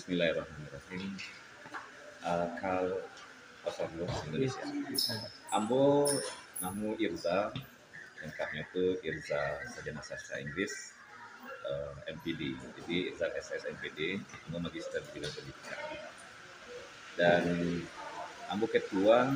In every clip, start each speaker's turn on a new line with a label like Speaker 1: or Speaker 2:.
Speaker 1: Bismillahirrahmanirrahim. Kal Oslo Indonesia. Ambo namu Irza, lengkapnya itu Irza Sarjana Sastra Inggris, MPD. Jadi Irza SS MPD, Ambo Magister Bidang Pendidikan. Dan Ambo ketua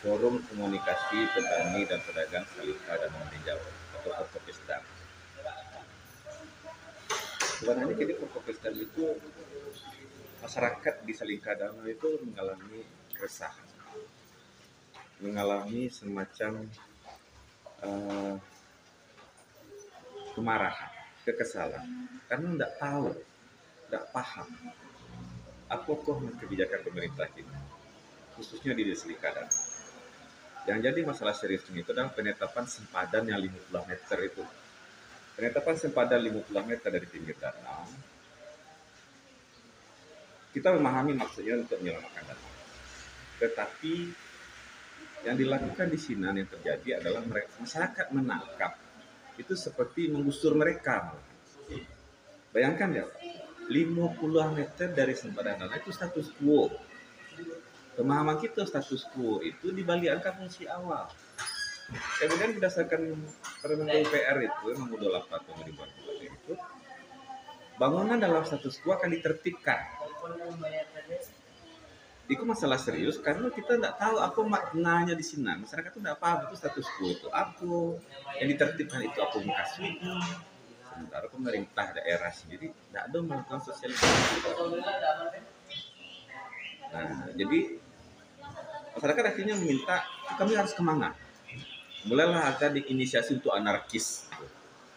Speaker 1: Forum Komunikasi Petani dan Pedagang Salika dan Meninjau atau Forkopimda. Sebenarnya jadi Forkopimda itu masyarakat di Salika Danau itu mengalami keresahan, mengalami semacam kemarahan, kekesalan, karena tidak tahu, tidak paham apakah kebijakan pemerintah ini, khususnya di Salika Danau. Yang jadi masalah seriusnya itu adalah penetapan sempadan yang 50 meter itu. Penetapan sempadan 50 meter dari pinggir danau, kita memahami maksudnya untuk menyelamatkan danau. Tetapi yang dilakukan di sini yang terjadi adalah masyarakat menangkap itu seperti menggusur mereka. Bayangkan ya, 50 meter dari sempadan danau itu status quo. Pemahaman kita status quo itu di balik angka fungsi awal. Kemudian berdasarkan Permen PUPR itu nomor 28 tahun 2020 itu, bangunan dalam status quo akan ditertibkan. Itu masalah serius karena kita tidak tahu apa maknanya di sini. Masyarakat itu tidak paham itu status quo itu apa, yang ditertibkan itu apa maksudnya. Sementara pemerintah daerah sendiri tidak ada melakukan sosialisasi. Nah, jadi masyarakat akhirnya meminta kami harus kemana? Mulailah ada diinisiasi untuk anarkis.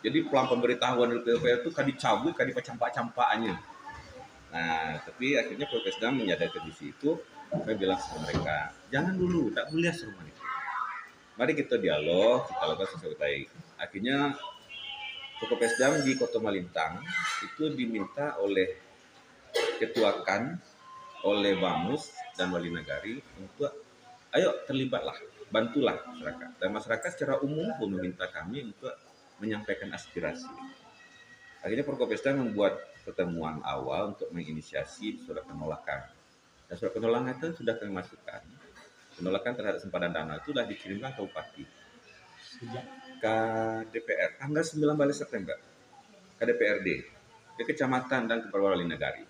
Speaker 1: Jadi pelan pemberitahuan dari PUPR itu kan dicabut, kan dipacampak-campaknya. Nah, tapi akhirnya Forkopimda menyadari kondisi itu, saya bilang sama mereka, jangan dulu, tak boleh semua itu. Mari kita dialog, kita lakukan sesuatu baik. Akhirnya Forkopimda di Kota Malintang itu diminta oleh Ketua KAN, oleh Bamus dan Wali Nagari untuk ayo terlibatlah, bantulah masyarakat. Dan masyarakat secara umum pun meminta kami untuk menyampaikan aspirasi. Akhirnya Forkopimda membuat pertemuan awal untuk menginisiasi surat penolakan. Dan surat penolakan itu sudah kami masukkan. Penolakan terhadap sempadan danau itu sudah dikirimkan ke Bupati, ke DPR tanggal 19 September, ke DPRD, ke kecamatan dan ke Wali Nagari.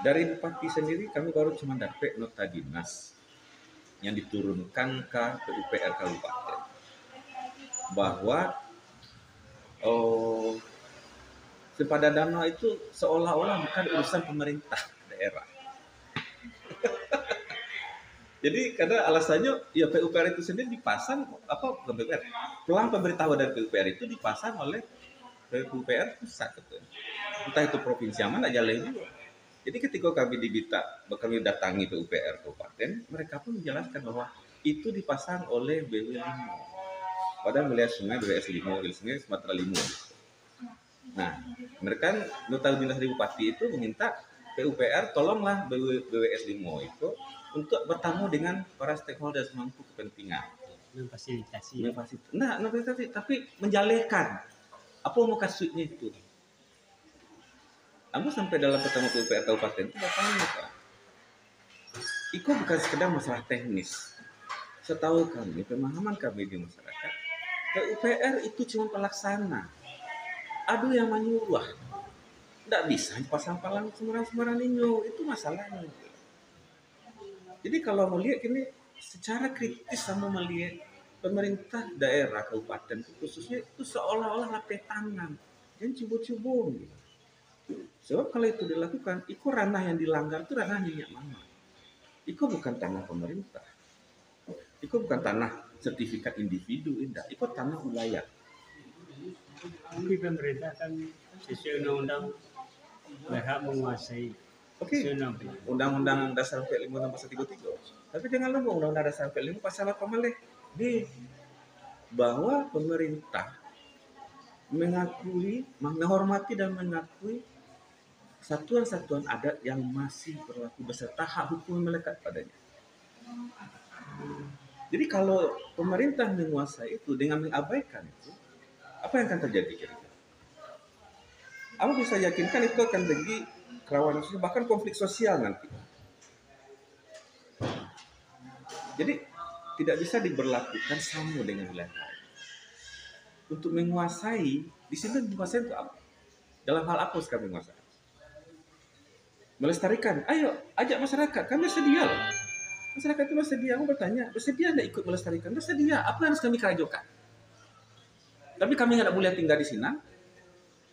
Speaker 1: Dari Bupati sendiri kami baru cuma dapat nota dinas yang diturunkan ke PUPR Kabupaten bahwa sempadan danau itu seolah-olah bukan urusan pemerintah daerah. Jadi karena alasannya ya PUPR itu sendiri dipasang bukan PUPR, pelan pemberitahuan dari PUPR itu dipasang oleh PUPR pusat gitu. Entah itu provinsi yang mana jalan juga. Jadi ketika kami datangi PUPR Kabupaten, mereka pun menjelaskan bahwa itu dipasang oleh BW Limo. Pada melihat sungai BWS Limo, sungai Sumatera Limo. Nah, mereka nota dinas dari Bupati itu meminta PUPR tolonglah BWS Limo itu untuk bertemu dengan para stakeholder semampu kepentingan.
Speaker 2: Memfasilitasi.
Speaker 1: Nah, tapi menjalihkan apa mau kasusnya itu. Aku sampai dalam pertemuan PUPR Kabupaten itu bertanya, Pak. Itu bukan sekedar masalah teknis. Setahu kami, pemahaman kami di masyarakat, PUPR itu cuma pelaksana. Ada yang menyuruh. Tidak bisa pasang palang sembarang-sembarang ninyo. Itu masalahnya. Jadi kalau melihat ini secara kritis sama melihat pemerintah daerah kabupaten khususnya itu seolah-olah lapeh tangan dan cubu-cubu gitu. Sebab kalau itu dilakukan, itu ranah yang dilanggar itu ranah minyak mama. Itu bukan tanah pemerintah. Itu bukan tanah sertifikat individu, indah. Itu tanah wilayah.
Speaker 2: Tapi pemerintah kan sesuai undang-undang berhak menguasai.
Speaker 1: Oke. Undang-Undang Dasar 45 pasal 33. Tapi jangan lupa Undang-Undang Dasar 45 pasal 8 malih di bahwa pemerintah mengakui, menghormati dan mengakui satuan-satuan adat yang masih berlaku beserta hak hukum yang melekat padanya. Jadi kalau pemerintah menguasai itu dengan mengabaikan itu, apa yang akan terjadi kira-kira? Aku bisa yakinkan itu akan kerawanan sosial, bahkan konflik sosial nanti. Jadi tidak bisa diberlakukan sama dengan wilayah lain. Untuk menguasai, di sini menguasai untuk apa? Dalam hal apa kami menguasai? Melestarikan, ayo ajak masyarakat, kami sedia loh. Masyarakat itu bersedia, aku bertanya, bersedia tidak ikut melestarikan? Bersedia, apa yang harus kami kerajokan? Tapi kami nggak boleh tinggal di sini.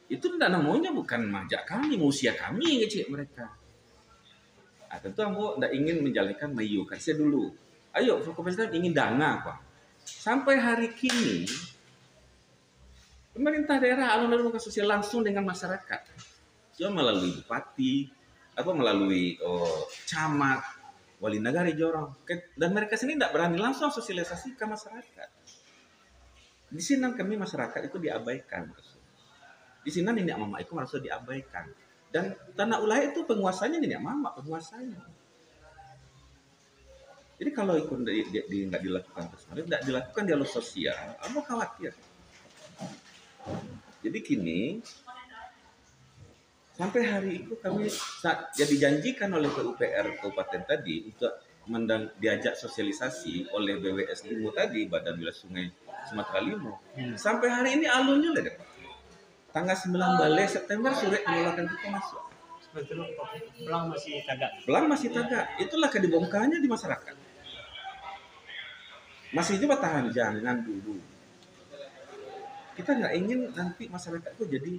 Speaker 1: Itu tidak namanya bukan majak kami, usia kami ngecek mereka. Nah, tentu aku tidak ingin menjalankan mayukan saya dulu. Ayo, Fokus ingin dana apa? Sampai hari kini, pemerintah daerah alun-alun sosial langsung dengan masyarakat. Cuma melalui bupati, apa melalui camat, wali negara jorong. Dan mereka sendiri tidak berani langsung sosialisasi ke masyarakat. Di sini kami masyarakat itu diabaikan. Di sini nenek mama itu merasa diabaikan. Dan tanah ulayah itu penguasanya nenek mama, penguasanya. Jadi kalau itu nggak dilakukan personal, tidak dilakukan dialog sosial, kamu khawatir. Jadi kini sampai hari itu kami jadi janjikan oleh PUPR Kabupaten tadi untuk diajak sosialisasi oleh BWS Limo tadi, Badan Wilayah Sungai Sumatera Limo. Sampai hari ini alunnya lah, tanggal 9 Balai September surat penolakan kita masuk. Pelang masih tagak. Itulah kedibongkarnya di masyarakat. Masih coba tahan, jangan dulu. Kita nggak ingin nanti masyarakat itu jadi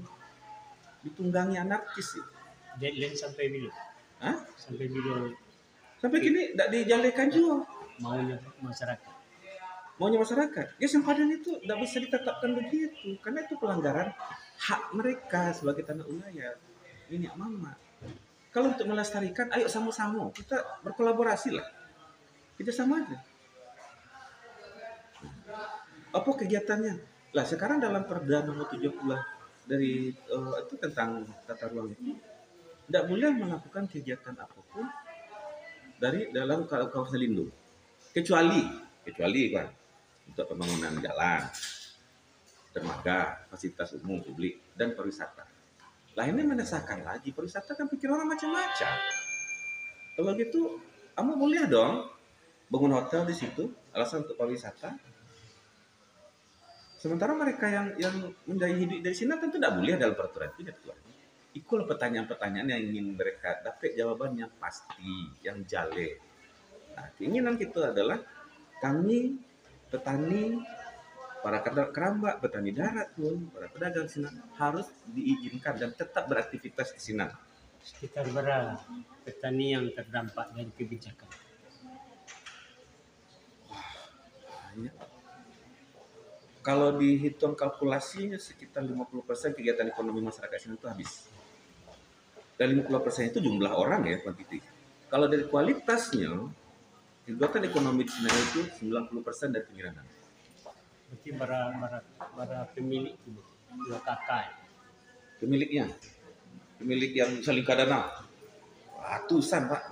Speaker 1: ditunggangi anarkis.
Speaker 2: Deadline sampai bila?
Speaker 1: Hah?
Speaker 2: Sampai bila?
Speaker 1: Sampai kini tidak dijadikan juga.
Speaker 2: Maunya masyarakat.
Speaker 1: Maunya masyarakat. Ya sempadan itu tidak bisa ditetapkan begitu, karena itu pelanggaran hak mereka sebagai tanah ulayah. Ini mama. Kalau untuk melestarikan, ayo sama-sama kita berkolaborasi lah. Kita sama aja. Apa kegiatannya? Lah sekarang dalam Perda nomor 70 dari itu tentang tata ruang itu tidak boleh melakukan kegiatan apapun dari dalam kawasan lindung, kecuali kan untuk pembangunan jalan, dermaga, fasilitas umum publik dan pariwisata. Lah ini mendesakan lagi, pariwisata kan pikir orang macam-macam. Kalau gitu, kamu boleh dong bangun hotel di situ, alasan untuk pariwisata. Sementara mereka yang menjadi hidup dari sini tentu tidak boleh dalam peraturan itu dikeluarkan. Itulah pertanyaan-pertanyaan yang ingin mereka dapat jawaban yang pasti, yang jale. Nah, keinginan kita adalah kami petani, para keramba, petani darat pun, para pedagang di sini harus diizinkan dan tetap beraktivitas di sini.
Speaker 2: Sekitar berapa petani yang terdampak dari kebijakan?
Speaker 1: Banyak. Kalau dihitung kalkulasinya sekitar 50% kegiatan ekonomi masyarakat sini itu habis. Dan 50% itu jumlah orang ya, kuantiti. Kalau dari kualitasnya, kegiatan ekonomi di sini itu 90% dari pengiriman.
Speaker 2: Berarti para pemilik itu, dua kakak.
Speaker 1: Pemilik yang saling kadana, ratusan Pak.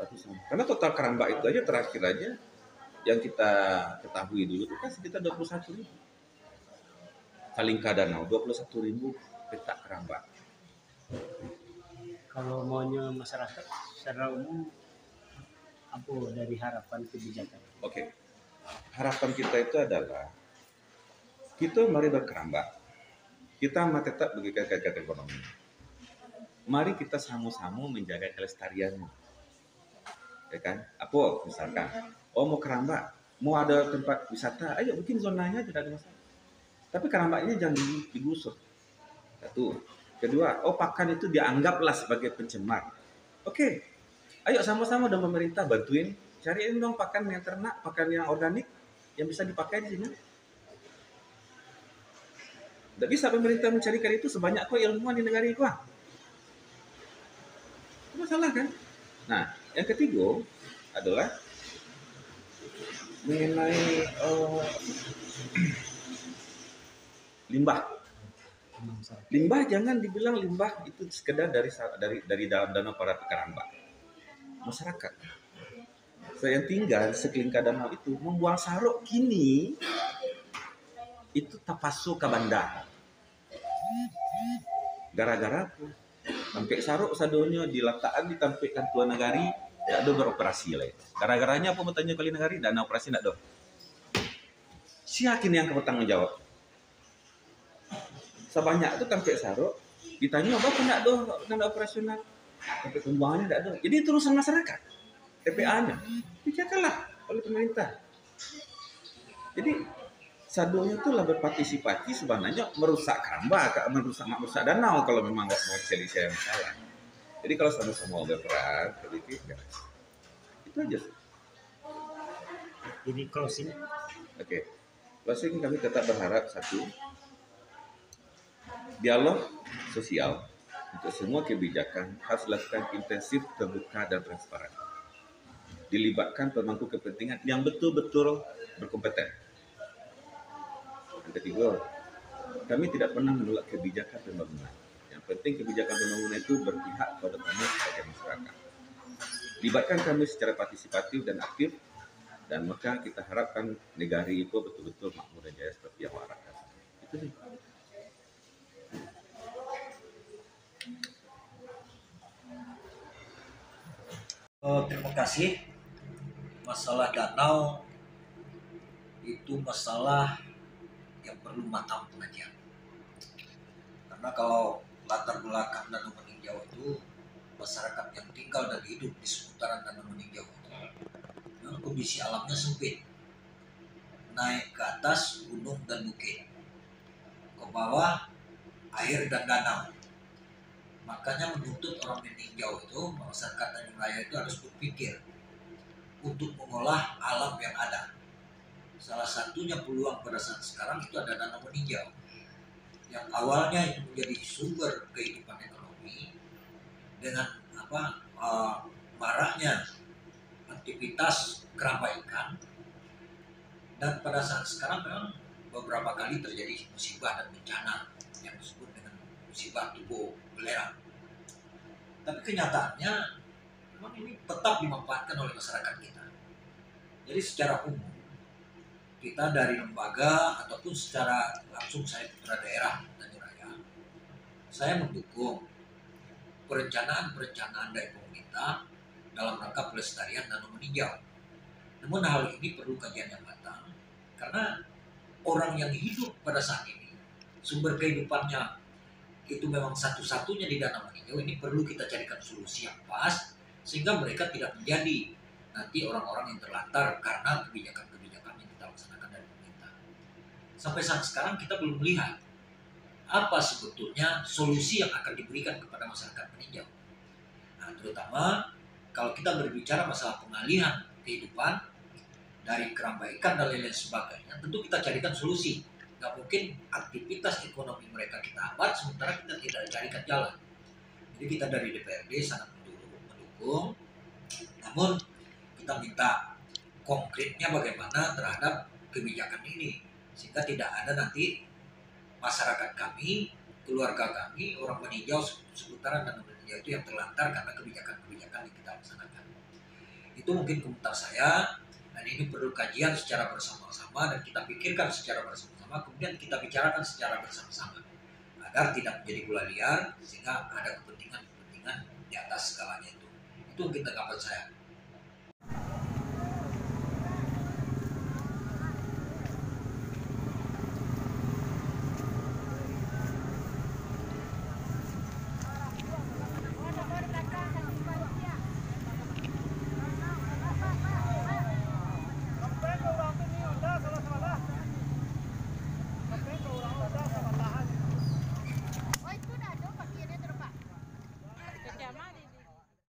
Speaker 1: Ratusan. Karena total keramba itu aja terakhir aja yang kita ketahui dulu itu kan sekitar 21.000. Saling kadanau 21.000 petak keramba.
Speaker 2: Kalau maunya masyarakat secara umum apa dari harapan kebijakan?
Speaker 1: Oke. Harapan kita itu adalah kita mari berkeramba. Kita tetap bagi kegiatan ekonomi. Mari kita sama-sama menjaga kelestariannya. Ya kan? Apa misalkan mau keramba, mau ada tempat wisata, ayo bikin zonanya tidak ada masalah. Tapi keramba ini jangan digusur. Satu. Kedua, pakan itu dianggaplah sebagai pencemar. Oke, ayo sama-sama dengan pemerintah bantuin, cariin dong pakan yang ternak, pakan yang organik yang bisa dipakai di sini. Tidak bisa pemerintah mencarikan itu sebanyak kok ilmuwan di negara itu. Itu masalah kan? Nah, yang ketiga adalah mengenai limbah. Limbah jangan dibilang limbah itu sekedar dari dalam danau para pekeramba. Masyarakat. Saya yang tinggal sekelingkar danau itu membuang saruk kini itu tapasu ke bandar. Gara-gara apa? Sampai saruk sadonyo diletakkan ditampilkan Tuan Negari, tidak ada beroperasi lah. Gara-garanya apa bertanya kali Negari, dana operasi tidak ada. Siapa yang bertanggung jawab? Sebanyak itu tampil saruk, ditanya apa tidak ada dana operasional, sampai pembuangannya tidak ada. Jadi itu urusan masyarakat, TPA-nya pikirkanlah oleh pemerintah. Jadi sadonya itu lah berpartisipasi sebenarnya merusak Kramba, merusak danau kalau memang nggak mau selisih yang salah. Jadi kalau sama-sama berperan, sedikit itu aja.
Speaker 2: Jadi closing.
Speaker 1: Oke, closing kami tetap berharap satu, dialog sosial untuk semua kebijakan harus dilakukan intensif, terbuka dan transparan. Dilibatkan pemangku kepentingan yang betul-betul berkompeten. Yang ketiga, kami tidak pernah menolak kebijakan pembangunan. Yang penting kebijakan pembangunan itu berpihak pada kami sebagai masyarakat. Libatkan kami secara partisipatif dan aktif, dan maka kita harapkan negari itu betul-betul makmur dan jaya seperti yang harapkan. Itu sih.
Speaker 3: Terima kasih. Masalah danau itu masalah yang perlu matang pengajian. Karena kalau latar belakang Danau Meninjau itu masyarakat yang tinggal dan hidup di seputaran Danau Meninjau itu memang kondisi alamnya sempit. Naik ke atas gunung dan bukit, ke bawah air dan danau. Makanya menuntut orang meninjau itu, masyarakat Tanjung Raya itu harus berpikir untuk mengolah alam yang ada. Salah satunya peluang pada saat sekarang itu ada danau meninjau yang awalnya itu menjadi sumber kehidupan ekonomi dengan maraknya aktivitas keramba ikan, dan pada saat sekarang memang beberapa kali terjadi musibah dan bencana yang disebut dengan musibah tubuh belerang. Tapi kenyataannya memang ini tetap dimanfaatkan oleh masyarakat kita. Jadi secara umum kita dari lembaga ataupun secara langsung saya putra daerah Tanjung Raya, saya mendukung perencanaan dari pemerintah dalam rangka pelestarian danau meninjau. Namun hal ini perlu kajian yang matang karena orang yang hidup pada saat ini sumber kehidupannya itu memang satu-satunya di danau meninjau. Ini perlu kita carikan solusi yang pas sehingga mereka tidak menjadi nanti orang-orang yang terlantar karena kebijakan-kebijakan yang kita laksanakan dari pemerintah. Sampai saat sekarang kita belum melihat apa sebetulnya solusi yang akan diberikan kepada masyarakat meninjau. Nah, terutama kalau kita berbicara masalah pengalihan kehidupan dari keramba ikan dan lain-lain sebagainya, tentu kita carikan solusi. Nggak mungkin aktivitas ekonomi mereka kita hambat sementara kita tidak carikan jalan. Jadi kita dari DPRD sangat mendukung, namun kita minta konkretnya bagaimana terhadap kebijakan ini sehingga tidak ada nanti masyarakat kami, keluarga kami, orang meninjau seputaran dan meninjau itu yang terlantar karena kebijakan-kebijakan yang kita laksanakan. Itu mungkin komentar saya, dan ini perlu kajian secara bersama-sama dan kita pikirkan secara bersama-sama, kemudian kita bicarakan secara bersama-sama agar tidak menjadi bola liar sehingga ada kepentingan-kepentingan di atas segalanya itu. Itu mungkin tanggapan saya.